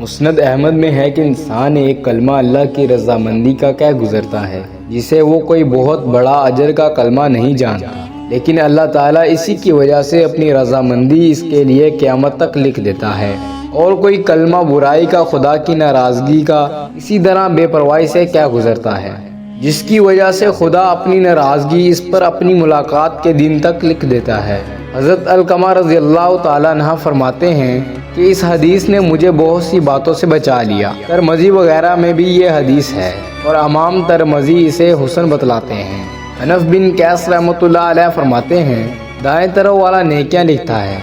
مسند احمد میں ہے کہ انسان ایک کلمہ اللہ کی رضامندی کا کہہ گزرتا ہے جسے وہ کوئی بہت بڑا اجر کا کلمہ نہیں جانتا، لیکن اللہ تعالیٰ اسی کی وجہ سے اپنی رضامندی اس کے لیے قیامت تک لکھ دیتا ہے۔ اور کوئی کلمہ برائی کا، خدا کی ناراضگی کا اسی طرح بے پرواہی سے کہہ گزرتا ہے جس کی وجہ سے خدا اپنی ناراضگی اس پر اپنی ملاقات کے دن تک لکھ دیتا ہے۔ حضرت علقمہ رضی اللہ تعالیٰ عنہ فرماتے ہیں کہ اس حدیث نے مجھے بہت سی باتوں سے بچا لیا۔ ترمذی وغیرہ میں بھی یہ حدیث ہے اور امام ترمذی اسے حسن بتلاتے ہیں۔ حنف بن قیس رحمۃ اللہ علیہ فرماتے ہیں، دائیں طرف والا نیکیاں لکھتا ہے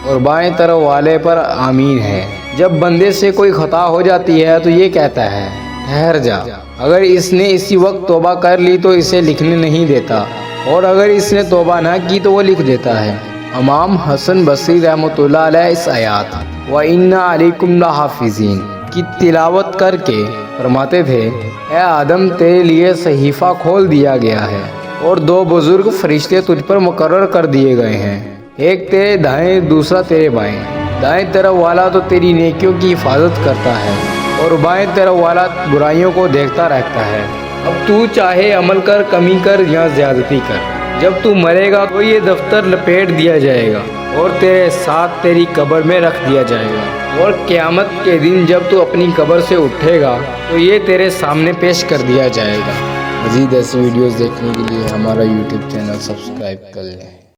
اور بائیں طرف والے پر آمین ہے۔ جب بندے سے کوئی خطا ہو جاتی ہے تو یہ کہتا ہے ٹھہر جا، اگر اس نے اسی وقت توبہ کر لی تو اسے لکھنے نہیں دیتا، اور اگر اس نے توبہ نہ کی تو وہ لکھ دیتا ہے۔ امام حسن بصری رحمۃ اللہ علیہ اس آیات وَإِنَّ عَلَيْكُمْ لَحَافِظِينَ کی تلاوت کر کے فرماتے تھے، اے آدم تیرے لیے صحیفہ کھول دیا گیا ہے اور دو بزرگ فرشتے تجھ پر مقرر کر دیے گئے ہیں، ایک تیرے دائیں دوسرا تیرے بائیں۔ دائیں طرف والا تو تیری نیکیوں کی حفاظت کرتا ہے اور بائیں طرف والا برائیوں کو دیکھتا رہتا ہے۔ اب تو چاہے عمل کر، کمی کر یا زیادتی کر، جب تو مرے گا تو یہ دفتر لپیٹ دیا جائے گا اور تیرے ساتھ تیری قبر میں رکھ دیا جائے گا، اور قیامت کے دن جب تو اپنی قبر سے اٹھے گا تو یہ تیرے سامنے پیش کر دیا جائے گا۔ مزید ایسی ویڈیوز دیکھنے کے لیے ہمارا یوٹیوب چینل سبسکرائب کر لیں۔